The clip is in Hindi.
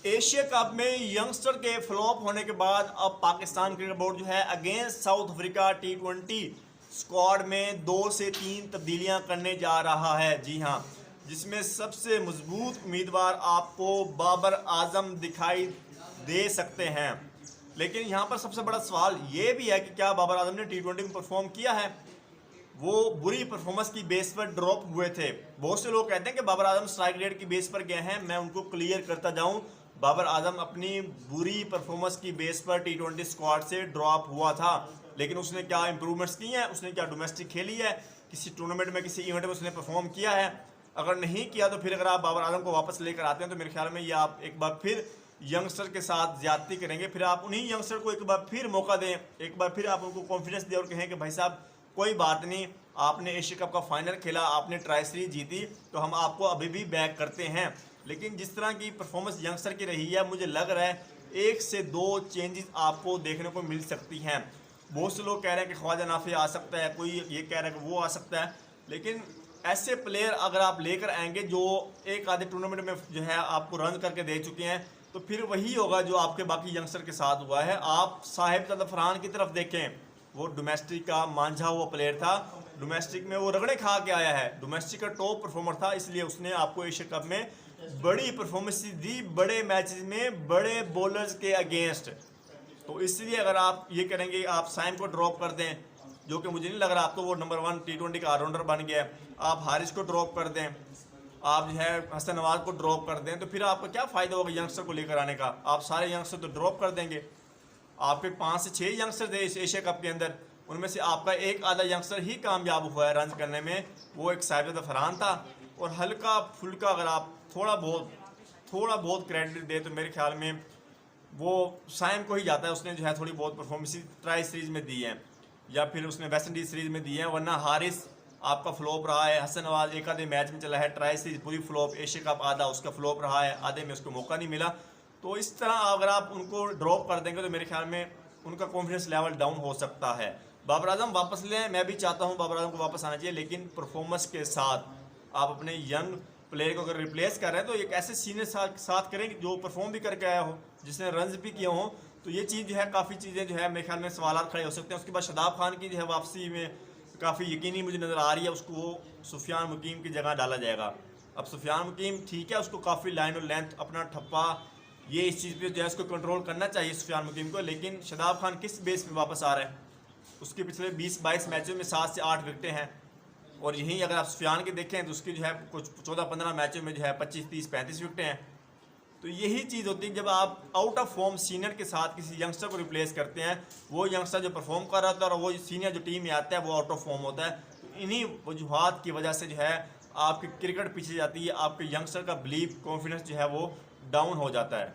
एशिया कप में यंगस्टर के फ्लॉप होने के बाद अब पाकिस्तान क्रिकेट बोर्ड जो है against south Africa T20 squad में 2 से 3 तब्दीलियां करने जा रहा है। जी हां, जिसमें सबसे मजबूत उम्मीदवार आपको बाबर आजम दिखाई दे सकते हैं। लेकिन यहां पर सबसे बड़ा सवाल ये भी है कि क्या बाबर आजम ने T20 में परफॉर्म किया है? वो बुरी परफॉर्मेंस की बेस पर ड्रॉप हुए थे। बहुत से लोग कहते हैं कि बाबर आजम स्ट्राइक रेट की बेस पर गए हैं। मैं उनको क्लियर करता जाऊं, बाबर आजम अपनी बुरी परफॉर्मेंस की बेस पर T20 स्क्वाड से ड्रॉप हुआ था। लेकिन उसने क्या इंप्रूवमेंट्स की हैं? उसने क्या डोमेस्टिक खेली है? किसी टूर्नामेंट में, किसी इवेंट में उसने परफॉर्म किया है? अगर नहीं किया तो फिर अगर आप बाबर आजम को वापस लेकर आते हैं तो मेरे ख्याल में ये आप एक बार फिर यंगस्टर के साथ ज्यादती करेंगे। फिर आप उन्हीं यंगस्टर को एक बार फिर मौका दें, एक बार फिर आप उनको कॉन्फिडेंस दें और कहें कि भाई साहब कोई बात नहीं, आपने एशिया कप का फाइनल खेला, आपने ट्राई सीरीज जीती, तो हम आपको अभी भी बैक करते हैं। लेकिन जिस तरह की परफॉर्मेंस यंगस्टर की रही है, मुझे लग रहा है 1 से 2 चेंजेस आपको देखने को मिल सकती हैं। बहुत से लोग कह रहे हैं कि ख्वाजा नाफी आ सकता है, कोई ये कह रहा है कि वो आ सकता है। लेकिन ऐसे प्लेयर अगर आप लेकर आएंगे जो एक आधे टूर्नामेंट में जो है आपको रन करके दे चुके हैं, तो फिर वही होगा जो आपके बाकी यंगस्टर के साथ हुआ है। आप साहिब जादा फरहान की तरफ देखें, वो डोमेस्टिक का मांझा हुआ प्लेयर था, डोमेस्टिक में वो रगड़े खा के आया है, डोमेस्टिक का टॉप परफॉर्मर था, इसलिए उसने आपको एशिया कप में बड़ी परफॉर्मेंस दी, बड़े मैचेस में बड़े बॉलर्स के अगेंस्ट। तो इसलिए अगर आप ये करेंगे आप साइम को ड्रॉप कर दें, जो कि मुझे नहीं लग रहा, आप तो वो नंबर 1 T20 का ऑलराउंडर बन गया है, आप हारिस को ड्रॉप कर दें, आप जो है हसन नवाज को ड्रॉप कर दें, तो फिर आपका क्या फ़ायदा होगा यंगस्टर को लेकर आने का? आप सारे यंगस्टर तो ड्रॉप कर देंगे। आपके 5 से 6 यंगस्टर थे इस एशिया कप के अंदर, उनमें से आपका एक आधा यंगस्टर ही कामयाब हुआ है रन करने में, वो एक साहिब फरहान था। और हल्का फुल्का अगर आप थोड़ा बहुत क्रेडिट दे तो मेरे ख्याल में वो साइम को ही जाता है। उसने जो है थोड़ी बहुत परफॉर्मेंस ट्राई सीरीज में दी है या फिर उसने वेस्ट इंडीज सीरीज में दी है, वरना हारिस आपका फ्लॉप रहा है, हसन नवाज एक आधे मैच में चला है, ट्राई सीरीज पूरी फ्लॉप, एशिया कप आधा उसका फ्लॉप रहा है, आधे में उसको मौका नहीं मिला। तो इस तरह अगर आप उनको ड्रॉप कर देंगे तो मेरे ख्याल में उनका कॉन्फिडेंस लेवल डाउन हो सकता है। बाबर आजम वापस लें, मैं भी चाहता हूं बाबर आजम को वापस आना चाहिए, लेकिन परफॉर्मेंस के साथ आप अपने यंग प्लेयर को अगर रिप्लेस कर रहे हैं तो एक ऐसे सीनियर साथ करें जो परफॉर्म भी करके आया हो, जिसने रन्स भी किए हों। तो ये चीज़ जो है, काफ़ी चीज़ें जो है मेरे ख्याल में सवाल खड़े हो सकते हैं। उसके बाद शदाब खान की जो है वापसी में काफ़ी यकीनी मुझे नज़र आ रही है, उसको वो सुफियान मुकीम की जगह डाला जाएगा। अब सुफियान मुकीम ठीक है, उसको काफ़ी लाइन और लेंथ अपना ठप्पा ये इस चीज़ पे जो है उसको कंट्रोल करना चाहिए सुफियान मुकीम को। लेकिन शदाब खान किस बेस पे वापस आ रहा है? उसके पिछले 20-22 मैचों में 7 से 8 विकेटें हैं, और यहीं अगर आप सुफियान के देखें तो उसकी जो है कुछ 14-15 मैचों में जो है 25, 30, 35 विकेटें हैं। तो यही चीज़ होती है जब आप आउट ऑफ फॉर्म सीनियर के साथ किसी यंगस्टर को रिप्लेस करते हैं, वो यंगस्टर जो परफॉर्म कर रहा होता है और वो सीनियर जो टीम में आता है वो आउट ऑफ फॉर्म होता है। तो इन्हीं वजूहत की वजह से जो है आपकी क्रिकेट पीछे जाती है, आपके यंगस्टर का बिलीव, कॉन्फिडेंस जो है वो डाउन हो जाता है।